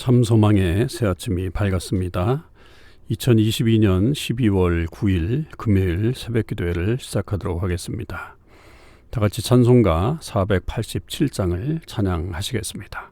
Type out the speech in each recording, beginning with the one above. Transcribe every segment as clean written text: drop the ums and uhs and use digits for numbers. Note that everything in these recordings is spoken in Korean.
참소망의 새아침이 밝았습니다. 2022년 12월 9일 금요일 새벽기도회를 시작하도록 하겠습니다. 다같이 찬송가 487장을 찬양하시겠습니다.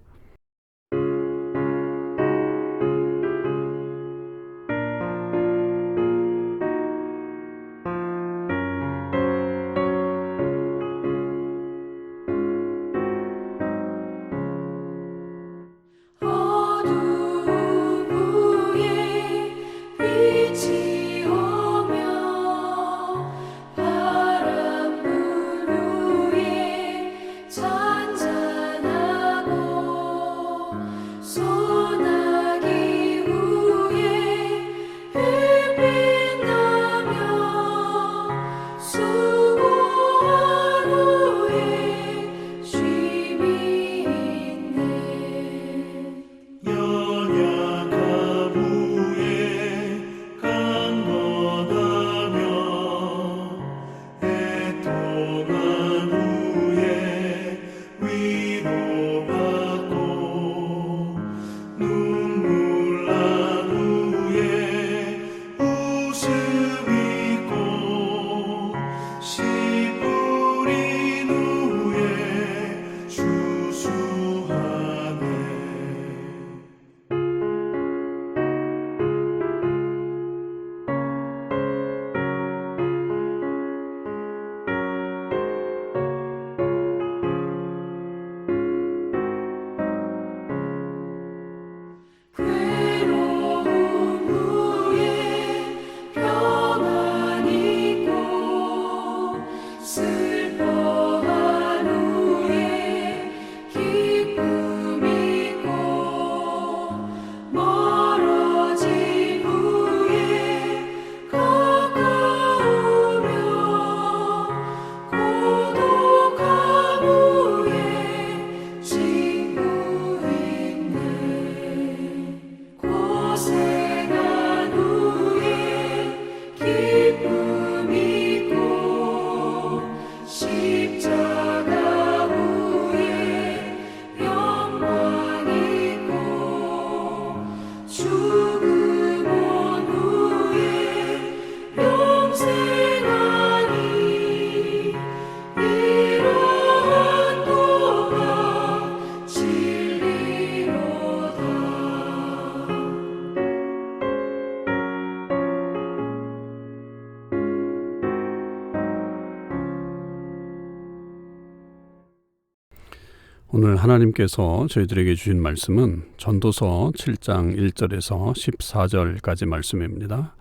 오늘 하나님께서 저희들에게 주신 말씀은 전도서 7장 1절에서 14절까지 말씀입니다.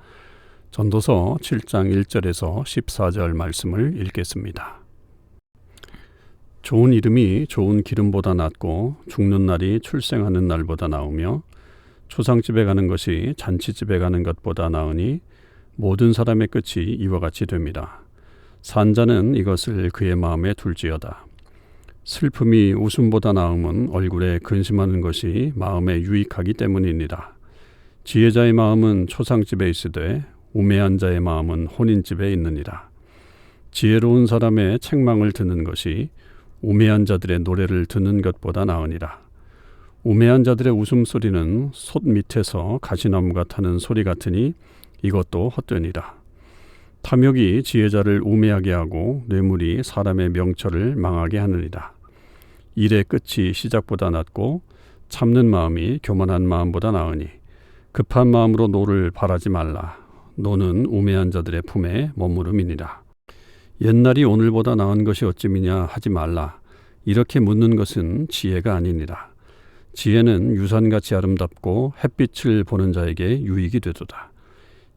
전도서 7장 1절에서 14절 말씀을 읽겠습니다. 좋은 이름이 좋은 기름보다 낫고 죽는 날이 출생하는 날보다 나으며 초상집에 가는 것이 잔치집에 가는 것보다 나으니 모든 사람의 끝이 이와 같이 됩니다. 산자는 이것을 그의 마음에 둘지어다. 슬픔이 웃음보다 나음은 얼굴에 근심하는 것이 마음에 유익하기 때문이니라. 지혜자의 마음은 초상집에 있으되 우매한 자의 마음은 혼인집에 있느니라. 지혜로운 사람의 책망을 듣는 것이 우매한 자들의 노래를 듣는 것보다 나으니라. 우매한 자들의 웃음소리는 솥 밑에서 가시나무가 타는 소리 같으니 이것도 헛되니라. 탐욕이 지혜자를 우매하게 하고 뇌물이 사람의 명철을 망하게 하느니라. 일의 끝이 시작보다 낫고 참는 마음이 교만한 마음보다 나으니 급한 마음으로 노를 바라지 말라. 노는 우매한 자들의 품에 머무름이니라. 옛날이 오늘보다 나은 것이 어찌미냐 하지 말라. 이렇게 묻는 것은 지혜가 아니니라. 지혜는 유산같이 아름답고 햇빛을 보는 자에게 유익이 되도다.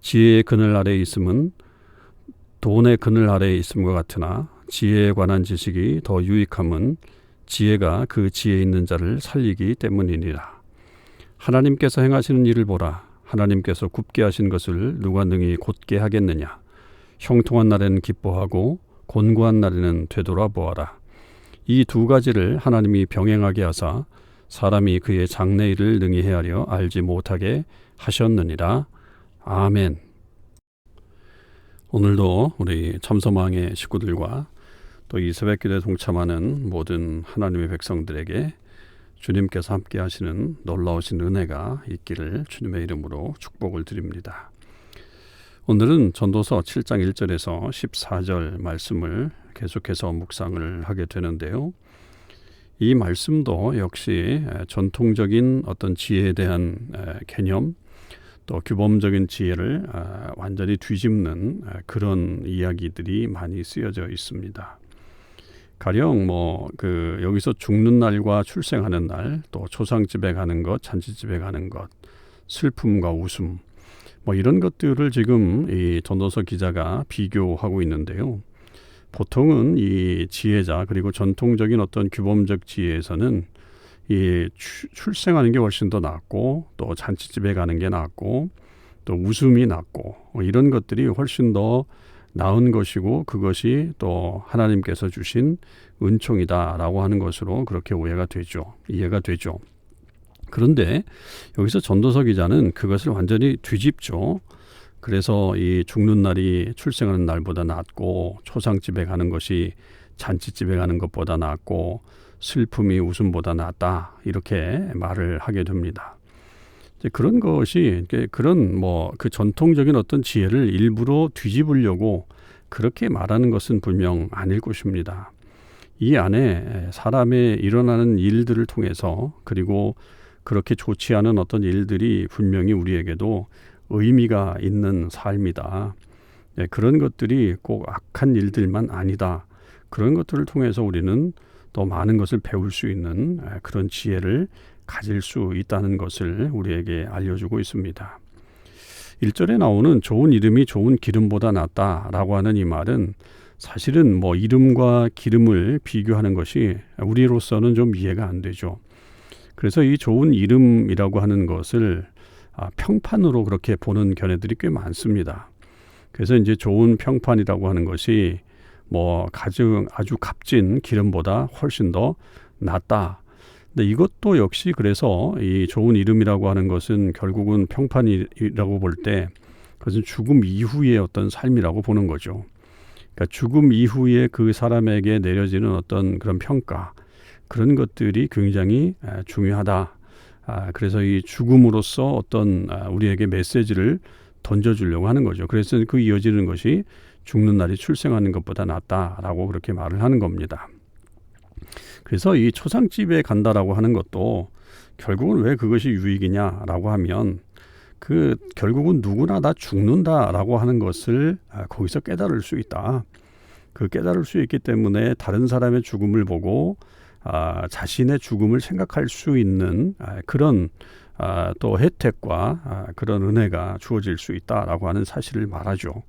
지혜의 그늘 아래에 있음은 돈의 그늘 아래에 있음과 같으나 지혜에 관한 지식이 더 유익함은 지혜가 그 지혜 있는 자를 살리기 때문이니라. 하나님께서 행하시는 일을 보라. 하나님께서 굽게 하신 것을 누가 능히 곧게 하겠느냐. 형통한 날에는 기뻐하고 곤고한 날에는 되돌아보아라. 이 두 가지를 하나님이 병행하게 하사 사람이 그의 장래일을 능히 헤아려 알지 못하게 하셨느니라. 아멘. 오늘도 우리 참소망의 식구들과 또 이 새벽기도에 동참하는 모든 하나님의 백성들에게 주님께서 함께 하시는 놀라우신 은혜가 있기를 주님의 이름으로 축복을 드립니다. 오늘은 전도서 7장 1절에서 14절 말씀을 계속해서 묵상을 하게 되는데요. 이 말씀도 역시 전통적인 어떤 지혜에 대한 개념, 또 규범적인 지혜를 완전히 뒤집는 그런 이야기들이 많이 쓰여져 있습니다. 가령 여기서 죽는 날과 출생하는 날, 또 조상집에 가는 것, 잔치집에 가는 것, 슬픔과 웃음, 이런 것들을 지금 이 전도서 기자가 비교하고 있는데요. 보통은 이 지혜자 그리고 전통적인 어떤 규범적 지혜에서는 이 출생하는 게 훨씬 더 낫고, 또 잔치집에 가는 게 낫고, 또 웃음이 낫고, 이런 것들이 훨씬 더 나은 것이고, 그것이 또 하나님께서 주신 은총이다라고 하는 것으로 그렇게 이해가 되죠. 그런데 여기서 전도서 기자는 그것을 완전히 뒤집죠. 그래서 이 죽는 날이 출생하는 날보다 낫고, 초상집에 가는 것이 잔치집에 가는 것보다 낫고, 슬픔이 웃음보다 낫다, 이렇게 말을 하게 됩니다. 그런 것이 그 전통적인 어떤 지혜를 일부러 뒤집으려고 그렇게 말하는 것은 분명 아닐 것입니다. 이 안에 사람의 일어나는 일들을 통해서, 그리고 그렇게 좋지 않은 어떤 일들이 분명히 우리에게도 의미가 있는 삶이다. 그런 것들이 꼭 악한 일들만 아니다. 그런 것들을 통해서 우리는 또 많은 것을 배울 수 있는 그런 지혜를 가질 수 있다는 것을 우리에게 알려주고 있습니다. 1절에 나오는 좋은 이름이 좋은 기름보다 낫다라고 하는 이 말은 사실은 이름과 기름을 비교하는 것이 우리로서는 좀 이해가 안 되죠. 그래서 이 좋은 이름이라고 하는 것을 평판으로 그렇게 보는 견해들이 꽤 많습니다. 그래서 이제 좋은 평판이라고 하는 것이 아주 값진 기름보다 훨씬 더 낫다. 근데 이것도 역시 그래서 이 좋은 이름이라고 하는 것은 결국은 평판이라고 볼 때 그것은 죽음 이후의 어떤 삶이라고 보는 거죠. 그러니까 죽음 이후에 그 사람에게 내려지는 어떤 그런 평가, 그런 것들이 굉장히 중요하다. 그래서 이 죽음으로써 어떤 우리에게 메시지를 던져주려고 하는 거죠. 그래서 그 이어지는 것이 죽는 날이 출생하는 것보다 낫다라고 그렇게 말을 하는 겁니다. 그래서 이 초상집에 간다라고 하는 것도 결국은 왜 그것이 유익이냐라고 하면 결국은 누구나 다 죽는다라고 하는 것을 거기서 깨달을 수 있다. 그 깨달을 수 있기 때문에 다른 사람의 죽음을 보고 자신의 죽음을 생각할 수 있는 그런 또 혜택과 그런 은혜가 주어질 수 있다라고 하는 사실을 말하죠.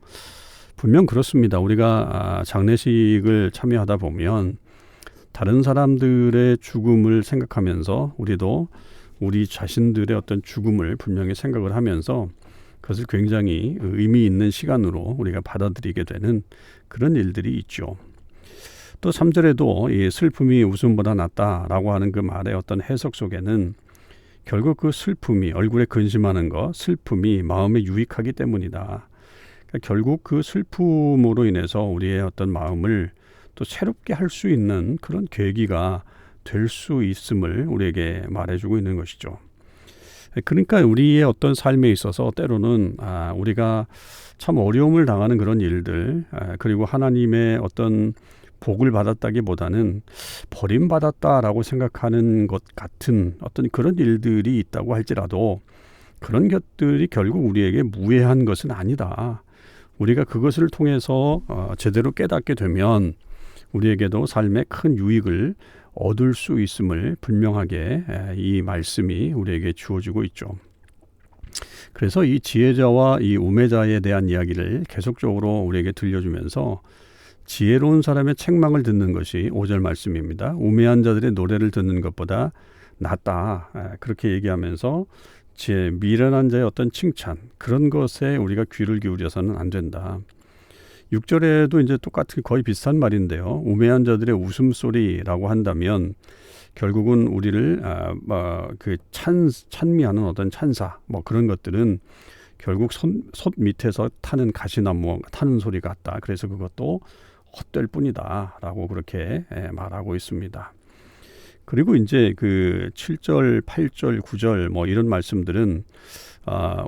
분명 그렇습니다. 우리가 장례식을 참여하다 보면 다른 사람들의 죽음을 생각하면서 우리도 우리 자신들의 어떤 죽음을 분명히 생각을 하면서 그것을 굉장히 의미 있는 시간으로 우리가 받아들이게 되는 그런 일들이 있죠. 또 3절에도 이 슬픔이 웃음보다 낫다라고 하는 그 말의 어떤 해석 속에는 결국 그 슬픔이, 얼굴에 근심하는 것, 슬픔이 마음에 유익하기 때문이다. 그러니까 결국 그 슬픔으로 인해서 우리의 어떤 마음을 또 새롭게 할 수 있는 그런 계기가 될 수 있음을 우리에게 말해주고 있는 것이죠. 그러니까 우리의 어떤 삶에 있어서 때로는 우리가 참 어려움을 당하는 그런 일들, 그리고 하나님의 어떤 복을 받았다기보다는 버림받았다라고 생각하는 것 같은 어떤 그런 일들이 있다고 할지라도 그런 것들이 결국 우리에게 무해한 것은 아니다. 우리가 그것을 통해서 제대로 깨닫게 되면 우리에게도 삶에 큰 유익을 얻을 수 있음을 분명하게 이 말씀이 우리에게 주어주고 있죠. 그래서 이 지혜자와 이 우매자에 대한 이야기를 계속적으로 우리에게 들려주면서 지혜로운 사람의 책망을 듣는 것이 5절 말씀입니다. 우매한 자들의 노래를 듣는 것보다 낫다. 그렇게 얘기하면서 미련한 자의 어떤 칭찬, 그런 것에 우리가 귀를 기울여서는 안 된다. 6절에도 이제 똑같은 거의 비슷한 말인데요. 우매한 자들의 웃음소리라고 한다면 결국은 우리를 찬미하는 어떤 찬사, 그런 것들은 결국 솥 밑에서 타는 가시나무 타는 소리 같다. 그래서 그것도 헛될 뿐이다 라고 그렇게 말하고 있습니다. 그리고 이제 그 7절, 8절, 9절 뭐 이런 말씀들은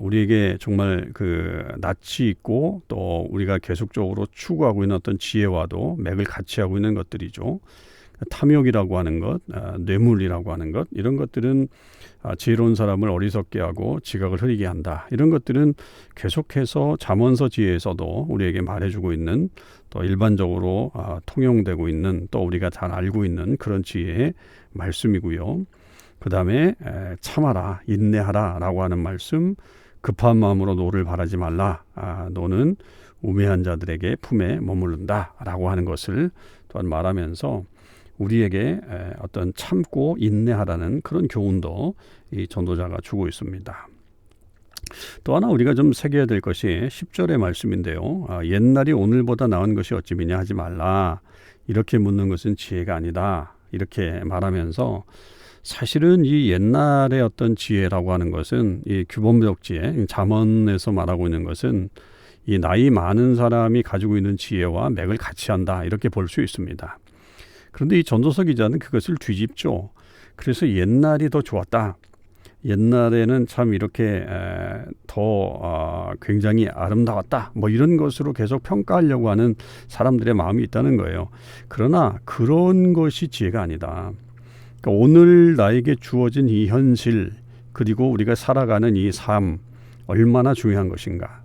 우리에게 정말 그 낯이 있고 또 우리가 계속적으로 추구하고 있는 어떤 지혜와도 맥을 같이 하고 있는 것들이죠. 탐욕이라고 하는 것, 뇌물이라고 하는 것, 이런 것들은 지혜로운 사람을 어리석게 하고 지각을 흐리게 한다. 이런 것들은 계속해서 잠언서 지혜에서도 우리에게 말해주고 있는, 또 일반적으로 통용되고 있는, 또 우리가 잘 알고 있는 그런 지혜의 말씀이고요. 그 다음에 참아라, 인내하라 라고 하는 말씀, 급한 마음으로 노를 바라지 말라. 노는 우매한 자들에게 품에 머무른다 라고 하는 것을 또한 말하면서 우리에게 어떤 참고 인내하라는 그런 교훈도 이 전도자가 주고 있습니다. 또 하나 우리가 좀 새겨야 될 것이 10절의 말씀인데요. 옛날이 오늘보다 나은 것이 어찌미냐 하지 말라. 이렇게 묻는 것은 지혜가 아니다. 이렇게 말하면서 사실은 이 옛날의 어떤 지혜라고 하는 것은 이 규범적 지혜, 잠언에서 말하고 있는 것은 이 나이 많은 사람이 가지고 있는 지혜와 맥을 같이 한다. 이렇게 볼 수 있습니다. 그런데 이 전도서 기자는 그것을 뒤집죠. 그래서 옛날이 더 좋았다. 옛날에는 참 이렇게 더 굉장히 아름다웠다. 뭐 이런 것으로 계속 평가하려고 하는 사람들의 마음이 있다는 거예요. 그러나 그런 것이 지혜가 아니다. 그러니까 오늘 나에게 주어진 이 현실, 그리고 우리가 살아가는 이 삶, 얼마나 중요한 것인가.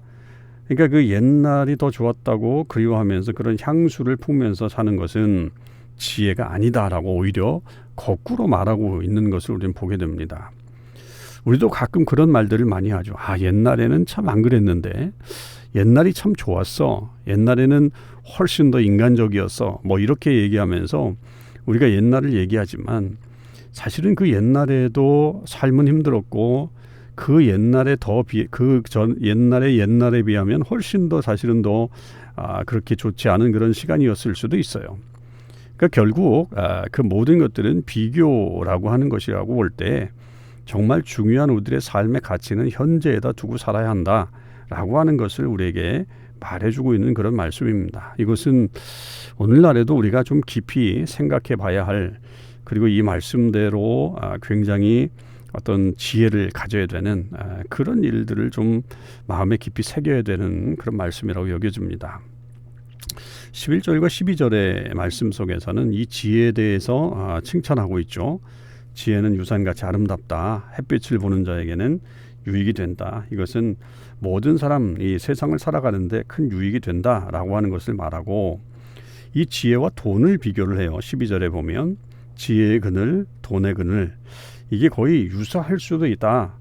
그러니까 그 옛날이 더 좋았다고 그리워하면서 그런 향수를 품으면서 사는 것은 지혜가 아니다라고 오히려 거꾸로 말하고 있는 것을 우리는 보게 됩니다. 우리도 가끔 그런 말들을 많이 하죠. 옛날에는 참 안 그랬는데, 옛날이 참 좋았어. 옛날에는 훨씬 더 인간적이었어. 뭐 이렇게 얘기하면서 우리가 옛날을 얘기하지만 사실은 그 옛날에도 삶은 힘들었고 그 옛날에 옛날에 비하면 훨씬 더 사실은 더 그렇게 좋지 않은 그런 시간이었을 수도 있어요. 그러니까 결국 그 모든 것들은 비교라고 하는 것이라고 볼 때 정말 중요한 우리들의 삶의 가치는 현재에다 두고 살아야 한다라고 하는 것을 우리에게 말해주고 있는 그런 말씀입니다. 이것은 오늘날에도 우리가 좀 깊이 생각해 봐야 할, 그리고 이 말씀대로 굉장히 어떤 지혜를 가져야 되는 그런 일들을 좀 마음에 깊이 새겨야 되는 그런 말씀이라고 여겨집니다. 11절과 12절의 말씀 속에서는 이 지혜에 대해서 칭찬하고 있죠. 지혜는 유산같이 아름답다. 햇빛을 보는 자에게는 유익이 된다. 이것은 모든 사람, 이 세상을 살아가는데 큰 유익이 된다라고 하는 것을 말하고, 이 지혜와 돈을 비교를 해요. 12절에 보면 지혜의 그늘, 돈의 그늘, 이게 거의 유사할 수도 있다.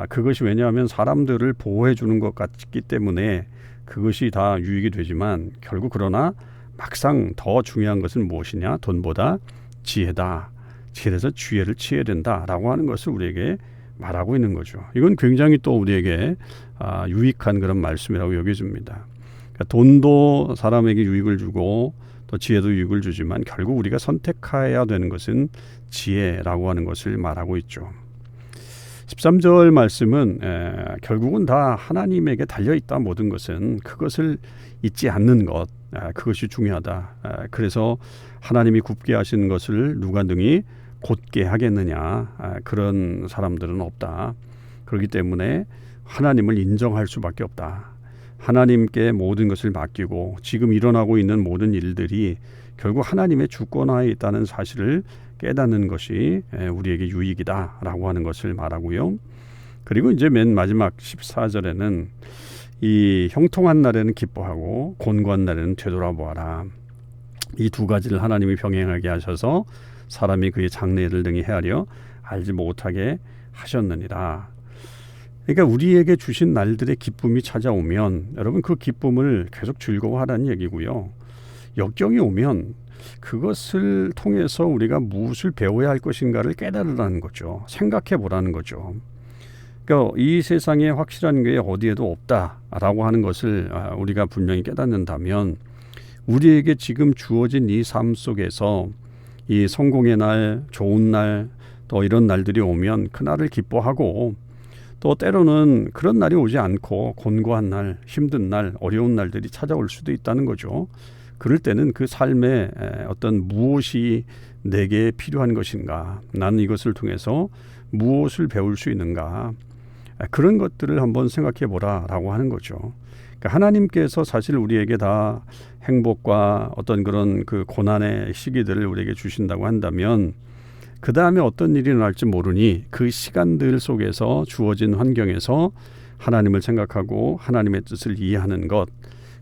그것이 왜냐하면 사람들을 보호해 주는 것 같기 때문에 그것이 다 유익이 되지만 결국 그러나 막상 더 중요한 것은 무엇이냐? 돈보다 지혜다. 그래서 지혜를 취해야 된다라고 하는 것을 우리에게 말하고 있는 거죠. 이건 굉장히 또 우리에게 유익한 그런 말씀이라고 여겨집니다. 그러니까 돈도 사람에게 유익을 주고 또 지혜도 유익을 주지만 결국 우리가 선택해야 되는 것은 지혜라고 하는 것을 말하고 있죠. 13절 말씀은 결국은 다 하나님에게 달려있다. 모든 것은 그것을 잊지 않는 것, 그것이 중요하다. 그래서 하나님이 굽게 하신 것을 누가 능히 곧게 하겠느냐. 그런 사람들은 없다. 그렇기 때문에 하나님을 인정할 수밖에 없다. 하나님께 모든 것을 맡기고 지금 일어나고 있는 모든 일들이 결국 하나님의 주권하에 있다는 사실을 깨닫는 것이 우리에게 유익이다라고 하는 것을 말하고요. 그리고 이제 맨 마지막 14절에는 이 형통한 날에는 기뻐하고 곤고한 날에는 되돌아보아라. 이 두 가지를 하나님이 병행하게 하셔서 사람이 그의 장래를 등이 헤아려 알지 못하게 하셨느니라. 그러니까 우리에게 주신 날들의 기쁨이 찾아오면 여러분 그 기쁨을 계속 즐거워하라는 얘기고요. 역경이 오면 그것을 통해서 우리가 무엇을 배워야 할 것인가를 깨달으라는 거죠. 생각해 보라는 거죠. 그러니까 이 세상에 확실한 게 어디에도 없다라고 하는 것을 우리가 분명히 깨닫는다면 우리에게 지금 주어진 이 삶 속에서 이 성공의 날, 좋은 날, 또 이런 날들이 오면 그 날을 기뻐하고, 또 때로는 그런 날이 오지 않고 곤고한 날, 힘든 날, 어려운 날들이 찾아올 수도 있다는 거죠. 그럴 때는 그 삶에 어떤 무엇이 내게 필요한 것인가, 나는 이것을 통해서 무엇을 배울 수 있는가, 그런 것들을 한번 생각해 보라라고 하는 거죠. 그러니까 하나님께서 사실 우리에게 다 행복과 어떤 그런 그 고난의 시기들을 우리에게 주신다고 한다면, 그 다음에 어떤 일이 일어날지 모르니 그 시간들 속에서 주어진 환경에서 하나님을 생각하고 하나님의 뜻을 이해하는 것,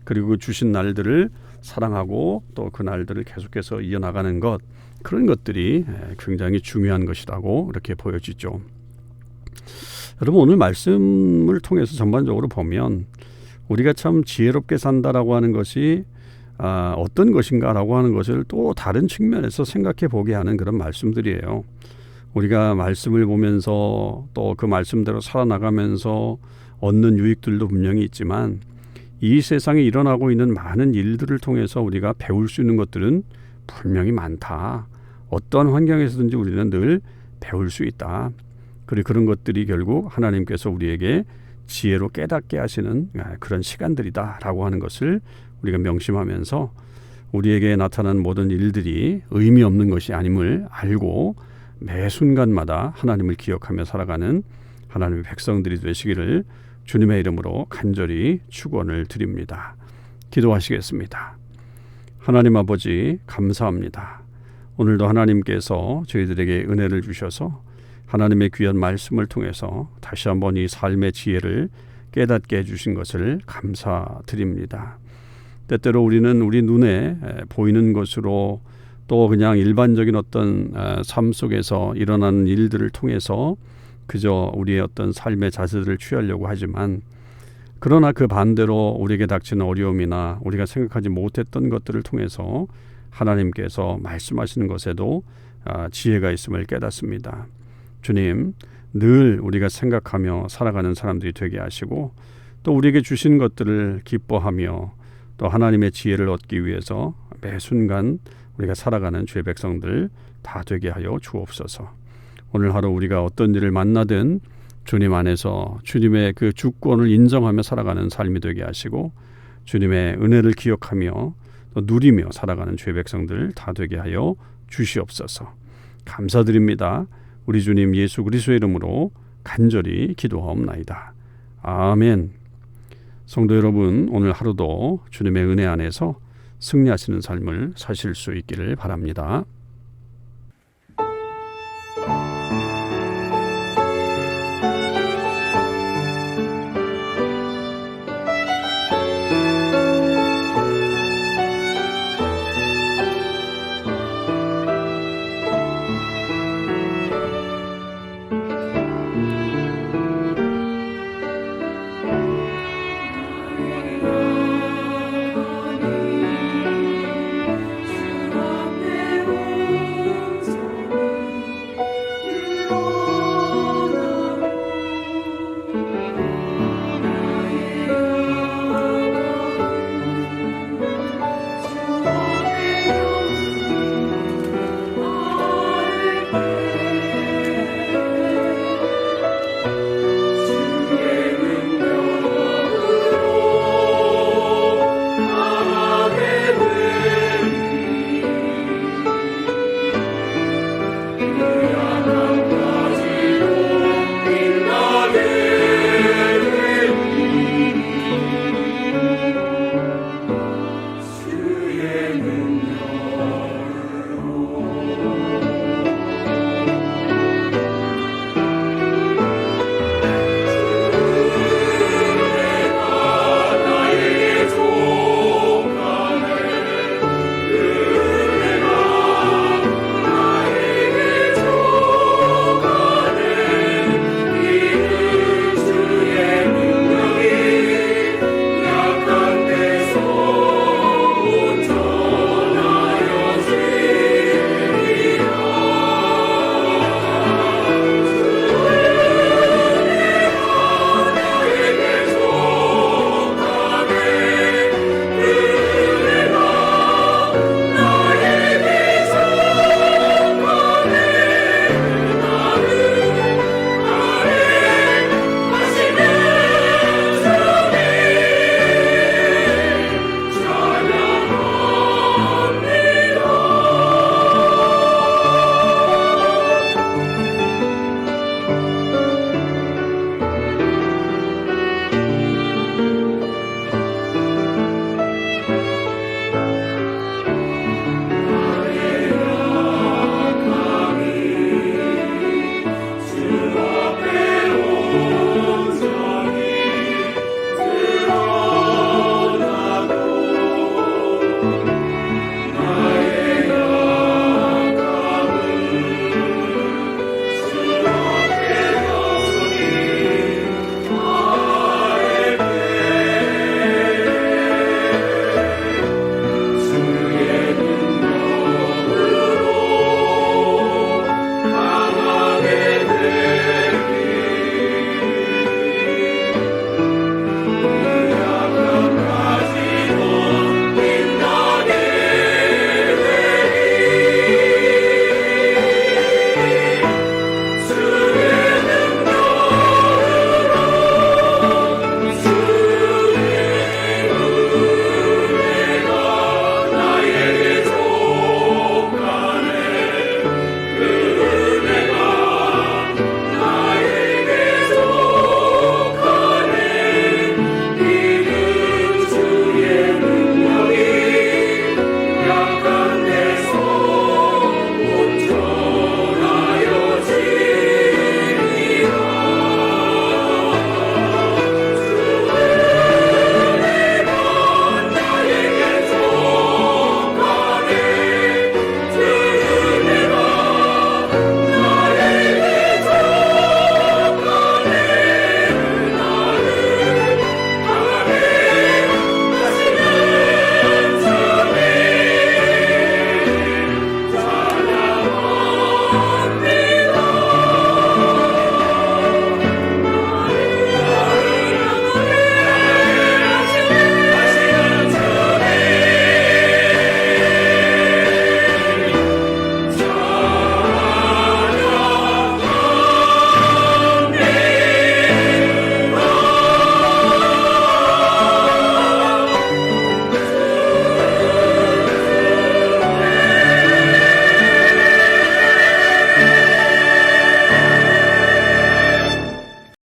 그리고 주신 날들을 사랑하고 또 그 날들을 계속해서 이어나가는 것, 그런 것들이 굉장히 중요한 것이라고 이렇게 보여지죠. 여러분, 오늘 말씀을 통해서 전반적으로 보면 우리가 참 지혜롭게 산다라고 하는 것이 어떤 것인가라고 하는 것을 또 다른 측면에서 생각해 보게 하는 그런 말씀들이에요. 우리가 말씀을 보면서 또 그 말씀대로 살아나가면서 얻는 유익들도 분명히 있지만, 이 세상에 일어나고 있는 많은 일들을 통해서 우리가 배울 수 있는 것들은 분명히 많다. 어떤 환경에서든지 우리는 늘 배울 수 있다. 그리고 그런 것들이 결국 하나님께서 우리에게 지혜로 깨닫게 하시는 그런 시간들이다라고 하는 것을 우리가 명심하면서, 우리에게 나타난 모든 일들이 의미 없는 것이 아님을 알고 매 순간마다 하나님을 기억하며 살아가는 하나님의 백성들이 되시기를 주님의 이름으로 간절히 축원을 드립니다. 기도하시겠습니다. 하나님 아버지, 감사합니다. 오늘도 하나님께서 저희들에게 은혜를 주셔서 하나님의 귀한 말씀을 통해서 다시 한번 이 삶의 지혜를 깨닫게 해주신 것을 감사드립니다. 때때로 우리는 우리 눈에 보이는 것으로, 또 그냥 일반적인 어떤 삶 속에서 일어나는 일들을 통해서 그저 우리의 어떤 삶의 자세들을 취하려고 하지만, 그러나 그 반대로 우리에게 닥치는 어려움이나 우리가 생각하지 못했던 것들을 통해서 하나님께서 말씀하시는 것에도 지혜가 있음을 깨닫습니다. 주님, 늘 우리가 생각하며 살아가는 사람들이 되게 하시고, 또 우리에게 주신 것들을 기뻐하며 또 하나님의 지혜를 얻기 위해서 매 순간 우리가 살아가는 주의 백성들 다 되게 하여 주옵소서. 오늘 하루 우리가 어떤 일을 만나든 주님 안에서 주님의 그 주권을 인정하며 살아가는 삶이 되게 하시고, 주님의 은혜를 기억하며 또 누리며 살아가는 주의 백성들 다 되게 하여 주시옵소서. 감사드립니다. 우리 주님 예수 그리스도의 이름으로 간절히 기도하옵나이다. 아멘. 성도 여러분, 오늘 하루도 주님의 은혜 안에서 승리하시는 삶을 사실 수 있기를 바랍니다.